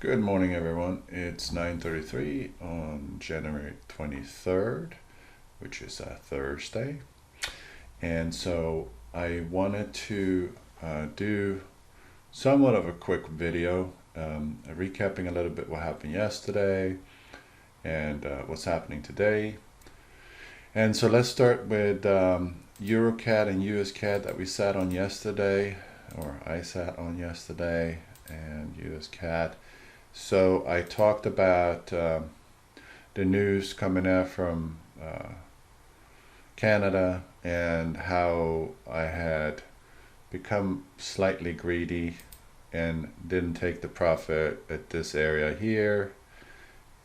Good morning, everyone. It's 9:33 on January 23rd, which is a Thursday. And so I wanted to do somewhat of a quick video, recapping a little bit what happened yesterday and what's happening today. And so let's start with EuroCAD and USCAD that we sat on yesterday, or I sat on yesterday, and USCAD. So I talked about the news coming out from Canada and how I had become slightly greedy and didn't take the profit at this area here.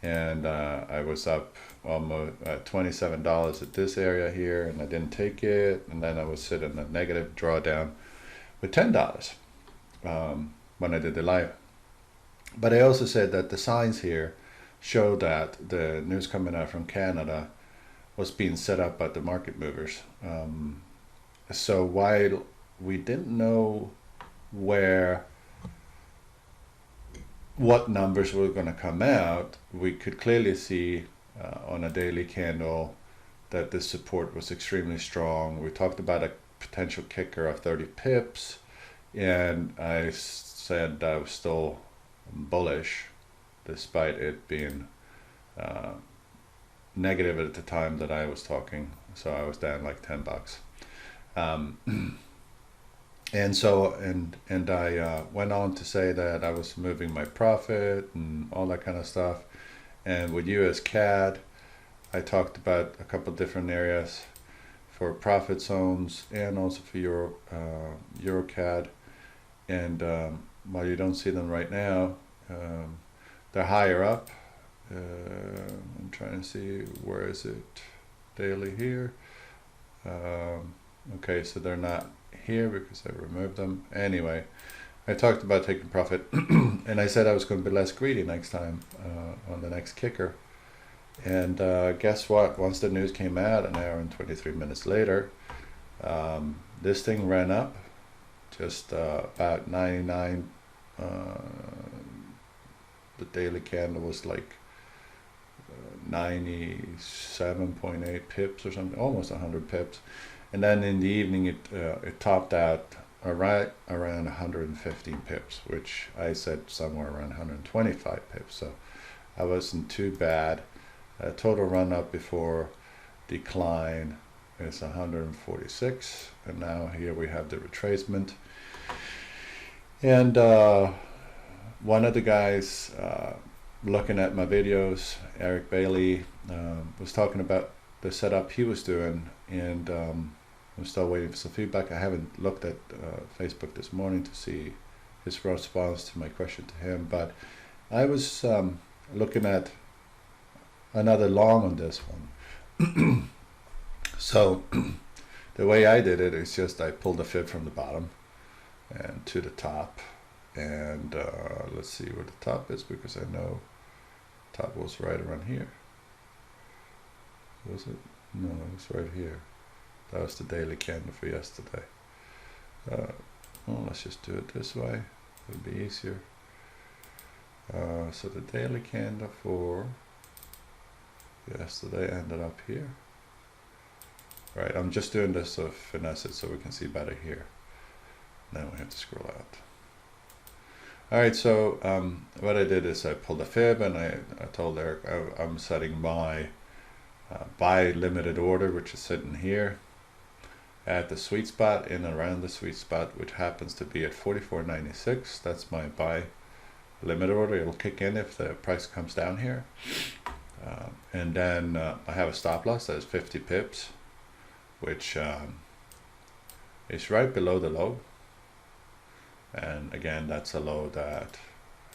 And I was up almost $27 at this area here, and I didn't take it. And then I was sitting in a negative drawdown with $10 when I did the live. But I also said that the signs here show that the news coming out from Canada was being set up by the market movers. So while we didn't know what numbers were going to come out, we could clearly see on a daily candle that this support was extremely strong. We talked about a potential kicker of 30 pips, and I said I was still bullish despite it being negative at the time that I was talking. So I was down like $10. And I went on to say that I was moving my profit and all that kind of stuff. And with US CAD, I talked about a couple different areas for profit zones and also for Euro CAD. And while you don't see them right now, they're higher up. I'm trying to see, where is it? Daily here. Okay, so they're not here because I removed them. Anyway, I talked about taking profit and I said I was going to be less greedy next time on the next kicker. And guess what? Once the news came out, an hour and 23 minutes later, this thing ran up just about 99. The daily candle was like 97.8 pips or something, almost 100 pips. And then in the evening it topped out right around 115 pips, which I said somewhere around 125 pips. So I wasn't too bad. Total run up before decline is 146, and now here we have the retracement. And one of the guys looking at my videos, Eric Bailey, was talking about the setup he was doing, and I'm still waiting for some feedback. I haven't looked at Facebook this morning to see his response to my question to him, but I was looking at another long on this one. So the way I did it is just I pulled the fib from the bottom and to the top, and let's see where the top is, because I know top was right around here. Was it? No, it was right here. That was the daily candle for yesterday. Well, let's just do it this way. It'll be easier. So the daily candle for yesterday ended up here. Right, I'm just doing this to finesse it so we can see better here. Now we have to scroll out. All right, so what I did is I pulled a fib, and I told Eric I'm setting my buy limited order, which is sitting here at the sweet spot, in and around the sweet spot, which happens to be at 44.96. That's my buy limit order. It'll kick in if the price comes down here. And then I have a stop loss that is 50 pips, which is right below the low. And again, that's a low that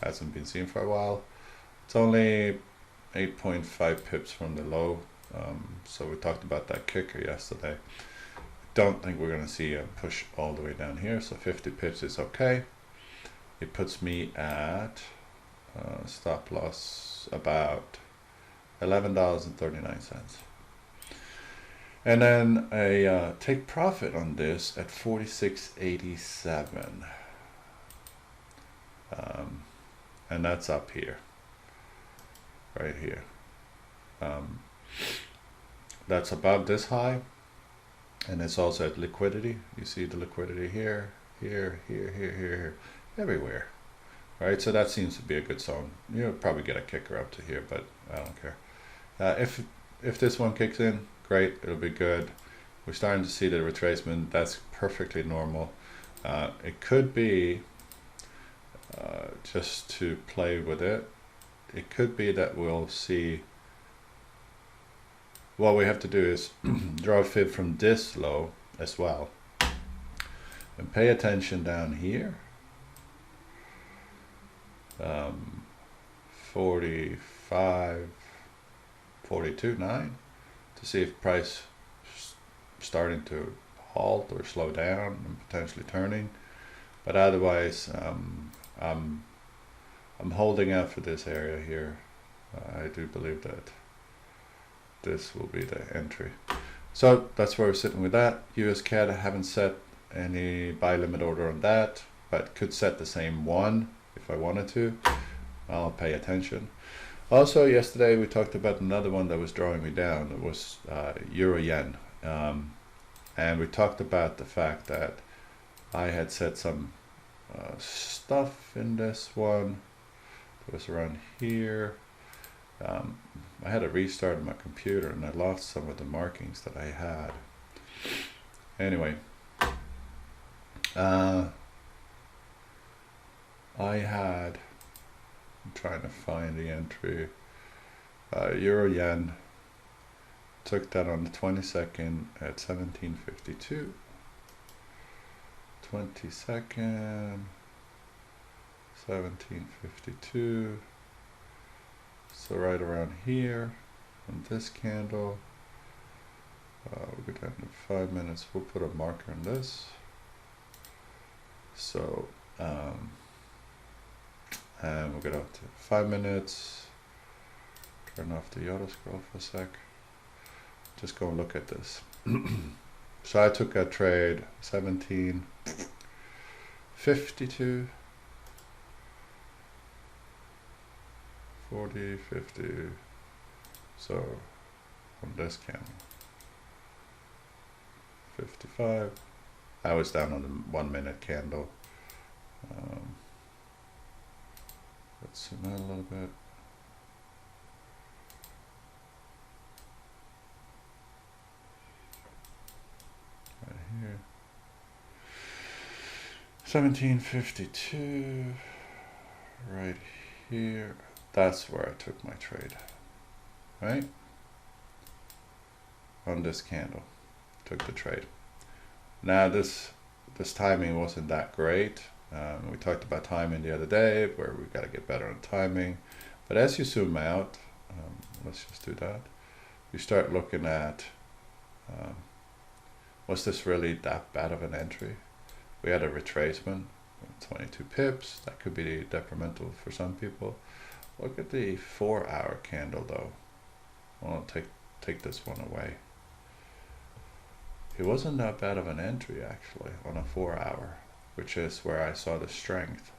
hasn't been seen for a while. It's only 8.5 pips from the low. So we talked about that kicker yesterday. I don't think we're going to see a push all the way down here, so 50 pips is okay. It puts me at stop loss about $11.39. And then I take profit on this at 46.87. and that's up here, right here. That's above this high, and it's also at liquidity. You see the liquidity here, here, here, here, here, here, everywhere. Right, so that seems to be a good zone. You'll probably get a kicker up to here, but I don't care. If this one kicks in, great, it'll be good. We're starting to see the retracement. That's perfectly normal. It could be, just to play with it, it could be that we'll see, what we have to do is draw a fib from this low as well. And pay attention down here. 45, 42.9 to see if price starting to halt or slow down and potentially turning. But otherwise, I'm holding out for this area here. I do believe that this will be the entry. So that's where we're sitting with that. US CAD, I haven't set any buy limit order on that, but could set the same one if I wanted to. I'll pay attention. Also, yesterday we talked about another one that was drawing me down. It was Euro Yen. And we talked about the fact that I had set some stuff in this one. It was around here. I had a restart on my computer and I lost some of the markings that I had. Anyway, I'm trying to find the entry. Euro Yen, took that on the 22nd at 17.52. 22nd, 17.52. So right around here on this candle. We'll go down to 5 minutes. We'll put a marker on this. So, and we'll get out to 5 minutes. Turn off the auto scroll for a sec. Just go and look at this. So I took a trade 17.52. 40, 50. So on this candle. 55. I was down on the 1 minute candle. Let's zoom out a little bit. Right here. 17.52. Right here. That's where I took my trade. Right? On this candle. Took the trade. Now this timing wasn't that great. We talked about timing the other day, where we got to get better on timing. But as you zoom out, let's just do that. You start looking at, was this really that bad of an entry? We had a retracement, 22 pips. That could be detrimental for some people. Look at the 4 hour candle though. I'll take this one away. It wasn't that bad of an entry actually on a 4 hour, which is where I saw the strength,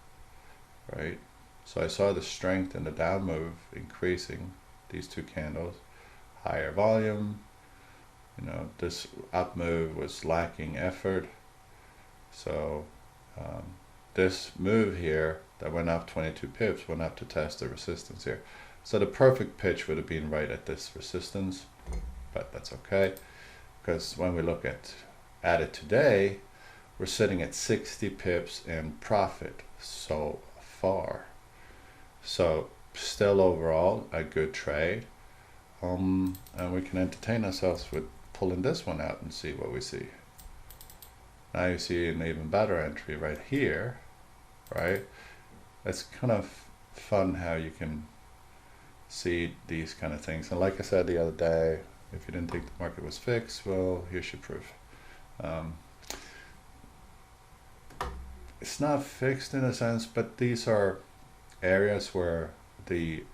right? So I saw the strength in the down move increasing, these two candles, higher volume. You know, this up move was lacking effort. So this move here that went up 22 pips went up to test the resistance here. So the perfect pitch would have been right at this resistance, but that's okay. Because when we look at it today, we're sitting at 60 pips in profit so far. So still overall a good trade. And we can entertain ourselves with pulling this one out and see what we see. Now you see an even better entry right here, right? It's kind of fun how you can see these kind of things. And like I said the other day, if you didn't think the market was fixed, well, here's your proof. It's not fixed in a sense, but these are areas where the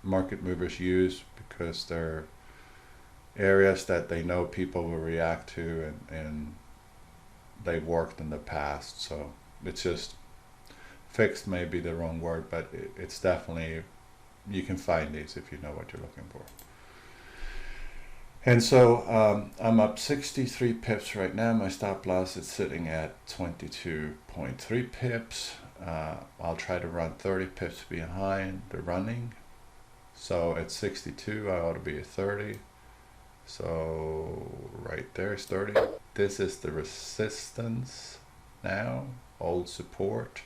market movers use because they're areas that they know people will react to, and they've worked in the past. So it's just fixed may be the wrong word, but it's definitely, you can find these if you know what you're looking for. And so I'm up 63 pips right now. My stop loss is sitting at 22.3 pips. I'll try to run 30 pips behind the running. So at 62, I ought to be at 30. So right there is 30. This is the resistance now, old support.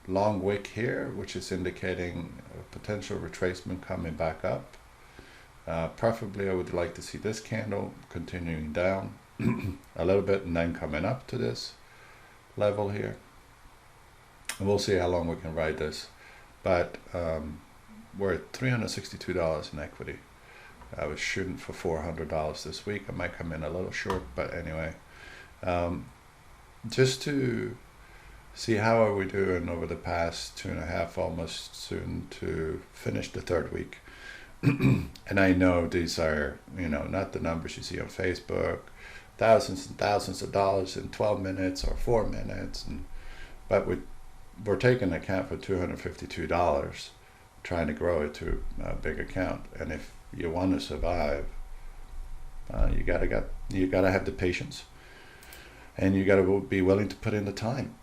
Long wick here, which is indicating a potential retracement coming back up. Preferably I would like to see this candle continuing down a little bit and then coming up to this level here. And we'll see how long we can ride this. But we're at $362 in equity. I was shooting for $400 this week. I might come in a little short, but anyway. Just to see how are we doing over the past 2.5, almost soon to finish the third week. And I know these are, you know, not the numbers you see on Facebook, thousands and thousands of dollars in 12 minutes or 4 minutes, but we're taking account for $252, trying to grow it to a big account. And if you want to survive, you gotta have the patience, and you gotta be willing to put in the time.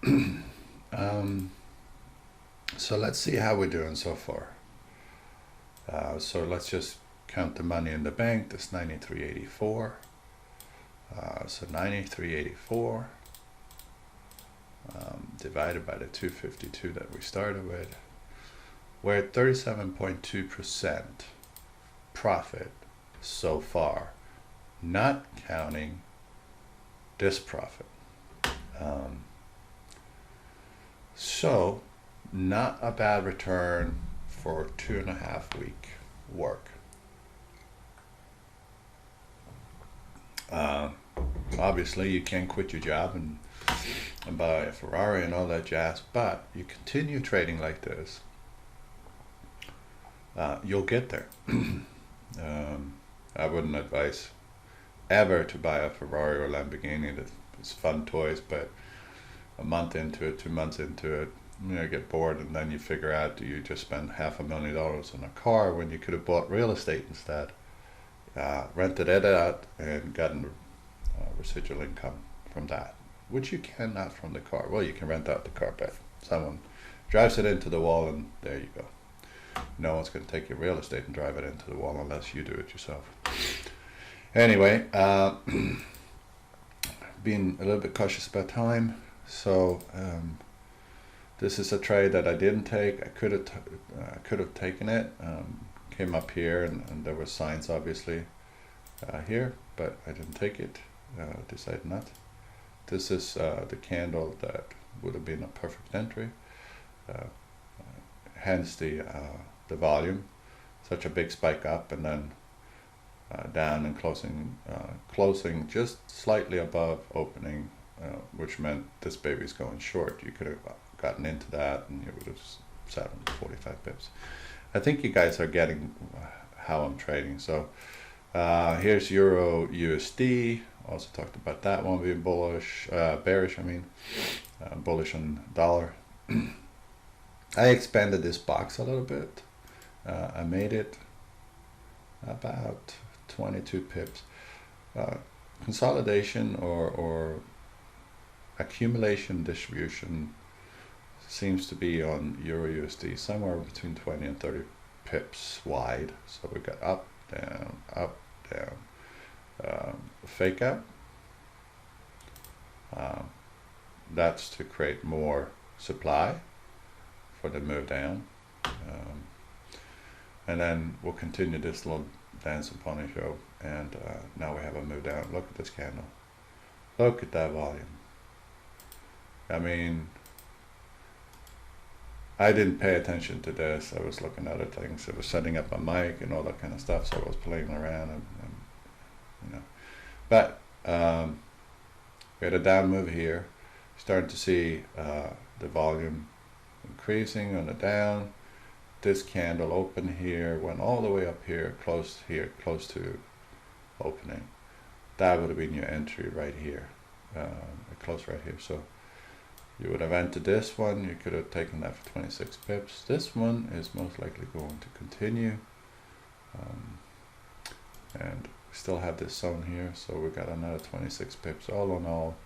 So let's see how we're doing so far. So let's just count the money in the bank. That's 93.84. So 93.84 divided by the 252 that we started with. We're at 37.2% profit so far, not counting this profit. So not a bad return for 2.5 week work. Obviously you can't quit your job and buy a Ferrari and all that jazz, but you continue trading like this, you'll get there. I wouldn't advise ever to buy a Ferrari or Lamborghini. It's fun toys, but a month into it, 2 months into it, you get bored, and then you figure out, do you just spend $500,000 on a car when you could have bought real estate instead, rented it out, and gotten residual income from that, which you cannot from the car. Well, you can rent out the car, but someone drives it into the wall, and there you go. No one's going to take your real estate and drive it into the wall unless you do it yourself. Anyway, being a little bit cautious about time, so this is a trade that I didn't take. I could have taken it. Came up here, and there were signs obviously here, but I didn't take it. Decided not. This is the candle that would have been a perfect entry. Hence the volume, such a big spike up and then down and closing just slightly above opening, which meant this baby's going short. You could have gotten into that and you would have sat on 45 pips. I think you guys are getting how I'm trading. So here's Euro USD. Also talked about that one being bullish, bearish. I mean, bullish on dollar. I expanded this box a little bit. I made it about 22 pips. Consolidation or accumulation distribution seems to be on Euro USD somewhere between 20 and 30 pips wide. So we got up, down, fake out. That's to create more supply for the move down. And then we'll continue this little dance and pony show, and now we have a move down. Look at this candle. Look at that volume. I mean, I didn't pay attention to this. I was looking at other things. I was setting up a mic and all that kind of stuff, so I was playing around and you know. But we had a down move here. Starting to see the volume increasing on the down. This candle open here, went all the way up here, close to opening. That would have been your entry right here. Close right here. So You would have entered this one, you could have taken that for 26 pips. This one is most likely going to continue. And we still have this zone here, so we got another 26 pips. All in all,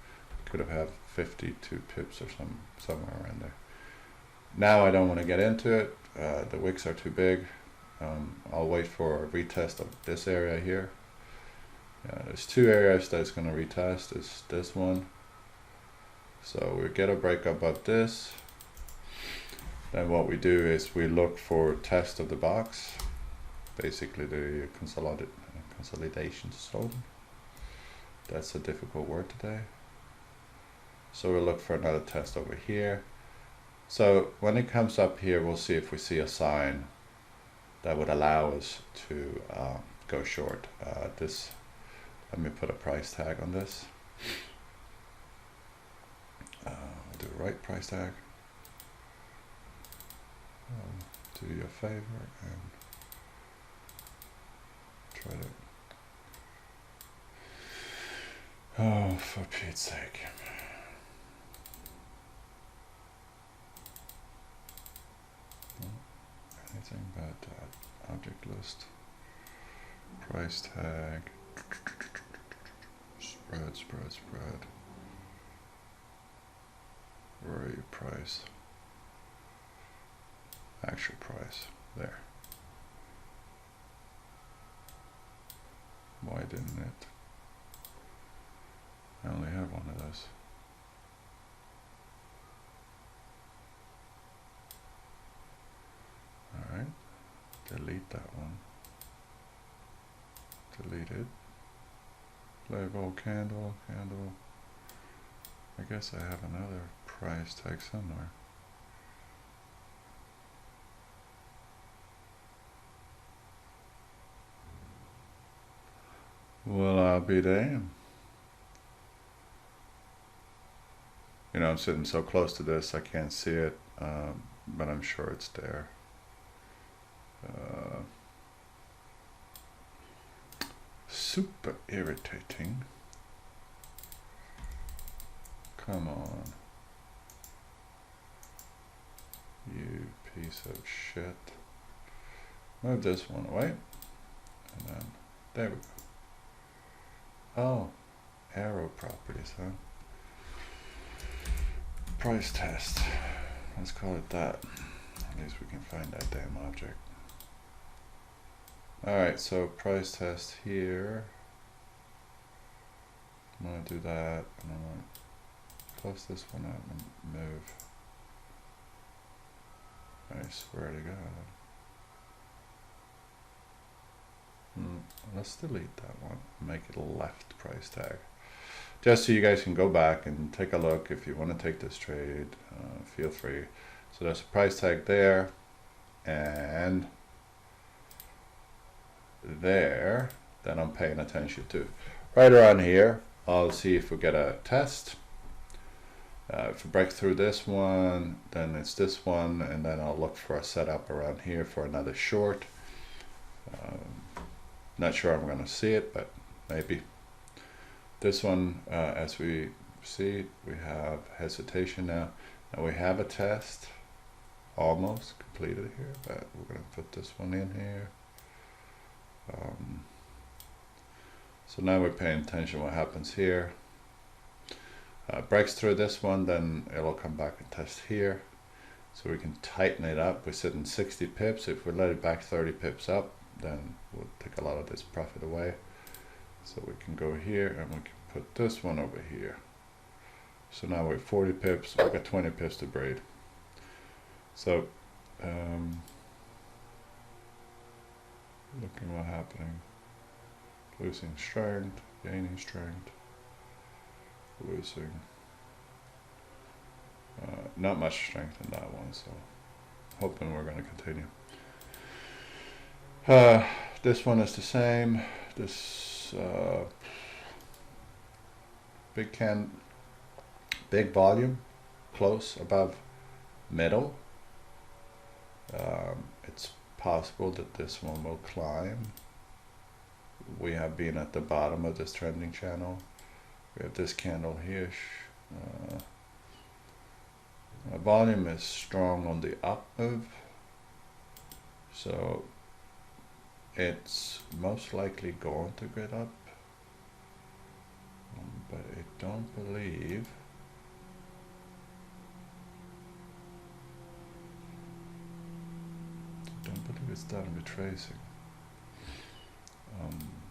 could have had 52 pips or somewhere around there. Now I don't want to get into it. The wicks are too big. I'll wait for a retest of this area here. There's two areas that it's going to retest. It's this one. So we get a break above this. Then what we do is we look for test of the box. Basically the consolidation zone. That's a difficult word today. So we'll look for another test over here. So when it comes up here, we'll see if we see a sign that would allow us to go short. Let me put a price tag on this. Do the right price tag. Do you a favor and try to. Oh, for Pete's sake. Anything but that. Object list. Price tag. Spread. Where are you? Price. Actual price. There. Why didn't it? I only have one of those. Alright. Delete that one. Delete it. Label, candle. I guess I have another price tag somewhere. Well, I'll be damned. You know, I'm sitting so close to this, I can't see it, but I'm sure it's there. Super irritating. Come on. You piece of shit. Move this one away. And then, there we go. Oh, arrow properties, huh? Price test. Let's call it that. At least we can find that damn object. Alright, so price test here. I'm going to do that, and I'm going to close this one out and move. I swear to God. Let's delete that one. Make it a left price tag. Just so you guys can go back and take a look. If you want to take this trade, feel free. So there's a price tag there. And there that I'm paying attention to. Right around here, I'll see if we get a test. If we break through this one, then it's this one, and then I'll look for a setup around here for another short. Not sure I'm going to see it, but maybe. This one, as we see, we have hesitation now. Now we have a test almost completed here, but we're going to put this one in here. So now we're paying attention what happens here. Breaks through this one, then it'll come back and test here. So we can tighten it up. We're sitting 60 pips. If we let it back 30 pips up, then we'll take a lot of this profit away. So we can go here and we can put this one over here. So now we're 40 pips. We've got 20 pips to braid. So looking what's happening. Losing strength, gaining strength, losing. Not much strength in that one, so hoping we're going to continue. This one is the same. This big volume, close above middle. It's possible that this one will climb. We have been at the bottom of this trending channel. We have this candle here. volume is strong on the up move, so it's most likely going to get up, but I don't believe it's done retracing.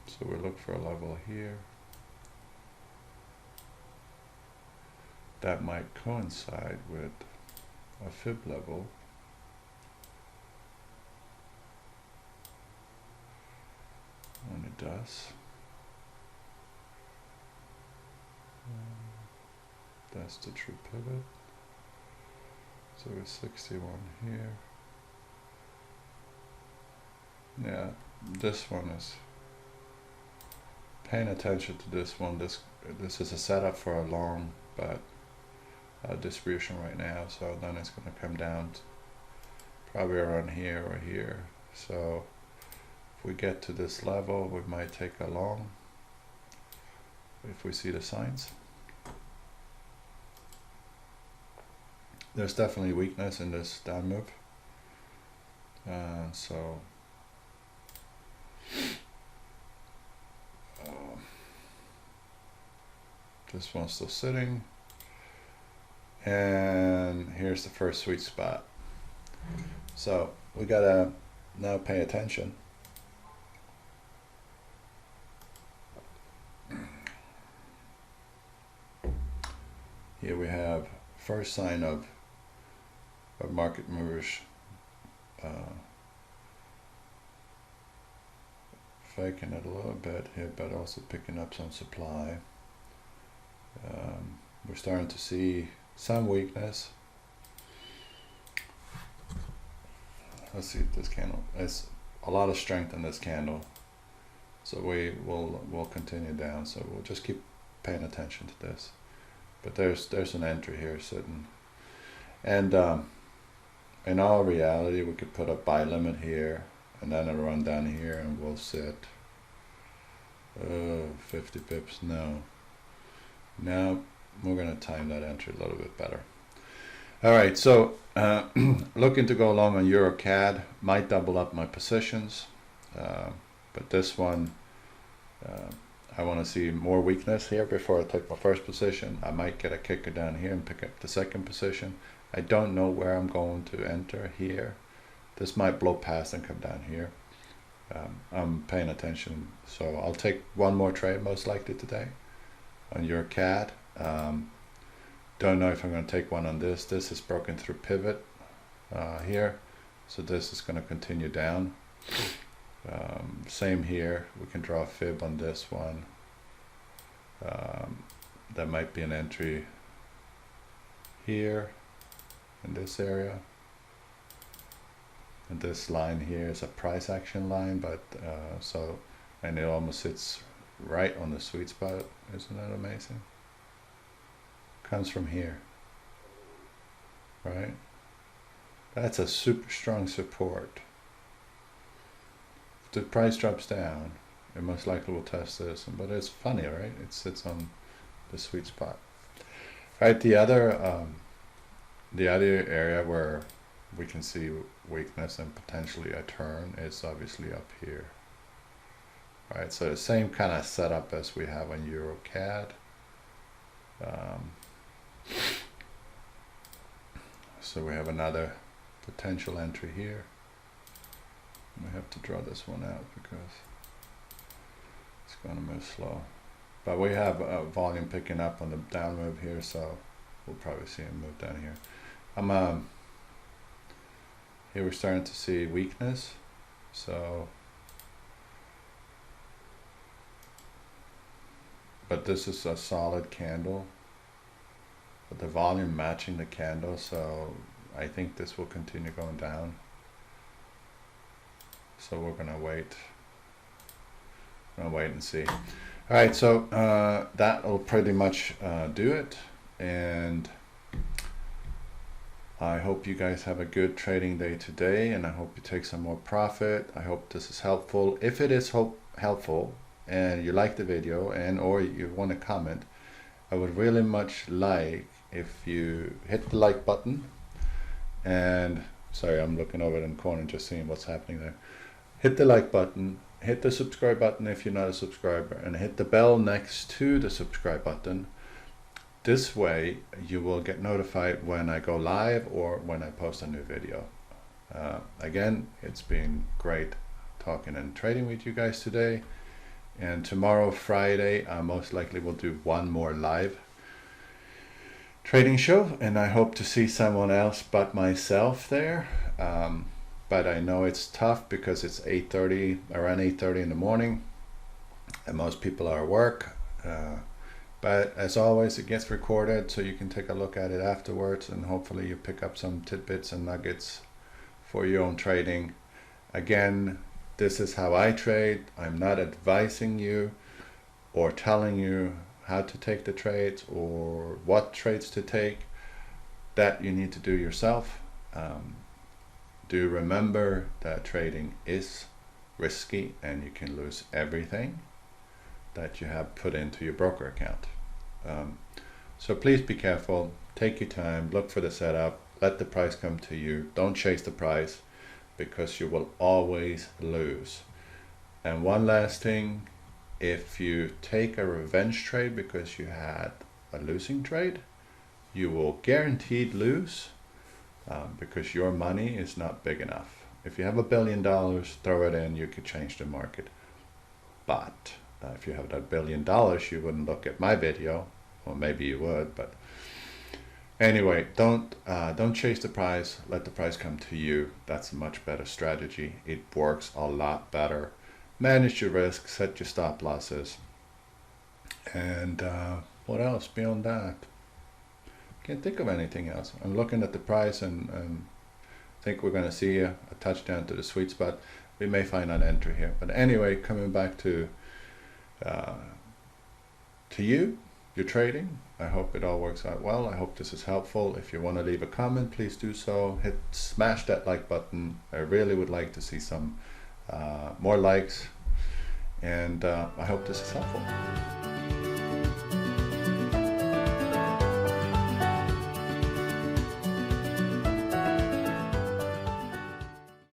So we look for a level here that might coincide with a fib level. When it does, that's the true pivot. So it's 61 here. Yeah, this one is paying attention to this one. This is a setup for a long but distribution right now. So then it's going to come down to probably around here or here. So if we get to this level, we might take a long if we see the signs. There's definitely weakness in this down move. This one's still sitting, and here's the first sweet spot. So we gotta now pay attention. Here we have first sign of market movers faking it a little bit here, but also picking up some supply. We're starting to see some weakness. Let's see this candle. It's a lot of strength in this candle, so we'll continue down. So we'll just keep paying attention to this. But there's an entry here sitting, and in all reality, we could put a buy limit here, and then it'll run down here, and we'll sit 50 pips. No. Now we're going to time that entry a little bit better. All right, so looking to go long on Euro CAD, might double up my positions, but this one I want to see more weakness here before I take my first position. I might get a kicker down here and pick up the second position. I don't know where I'm going to enter here. This might blow past and come down here. I'm paying attention, so I'll take one more trade most likely today on your CAD. Don't know if I'm going to take one on this. This is broken through pivot here, so this is going to continue down. Same here, we can draw a fib on this one. There might be an entry here in this area, and this line here is a price action line, but and it almost sits right on the sweet spot. Isn't that amazing? Comes from here, right? That's a super strong support. If the price drops down, it most likely will test this, but it's funny, right? It sits on the sweet spot. Right, the other area where we can see weakness and potentially a turn is obviously up here. Right, so the same kind of setup as we have on Euro CAD. So we have another potential entry here. We have to draw this one out because it's going to move slow. But we have a volume picking up on the down move here, so we'll probably see him move down here. Here we're starting to see weakness, so but this is a solid candle, but the volume matching the candle, so I think this will continue going down. So we're gonna wait and see. All right, so that will pretty much do it, and I hope you guys have a good trading day today, and I hope you take some more profit. I hope this is helpful. If it is helpful and you like the video and or you want to comment, I would really much like if you hit the like button And sorry, I'm looking over in the corner and just seeing what's happening there. Hit the like button, hit the subscribe button if you're not a subscriber, and hit the bell next to the subscribe button. This way you will get notified when I go live or when I post a new video. Again, it's been great talking and trading with you guys today. And tomorrow, Friday, I most likely will do one more live trading show, and I hope to see someone else but myself there. But I know it's tough because it's 8:30, around 8:30 in the morning, and most people are at work. But as always, it gets recorded, so you can take a look at it afterwards, and hopefully you pick up some tidbits and nuggets for your own trading. Again, this is how I trade. I'm not advising you or telling you how to take the trades or what trades to take. That you need to do yourself. Do remember that trading is risky and you can lose everything that you have put into your broker account. So please be careful, take your time, look for the setup, let the price come to you. Don't chase the price, because you will always lose. And one last thing, if you take a revenge trade because you had a losing trade, you will guaranteed lose, because your money is not big enough. If you have $1 billion, throw it in, you could change the market. But if you have that $1 billion, you wouldn't look at my video, or maybe you would, but anyway, don't chase the price, let the price come to you. That's a much better strategy. It works a lot better. Manage your risk, set your stop losses. And what else beyond that? Can't think of anything else. I'm looking at the price and think we're going to see a touchdown to the sweet spot. We may find an entry here. But anyway, coming back to you, your trading. I hope it all works out well. I hope this is helpful. If you want to leave a comment, please do so. Smash that like button. I really would like to see some more likes. And I hope this is helpful.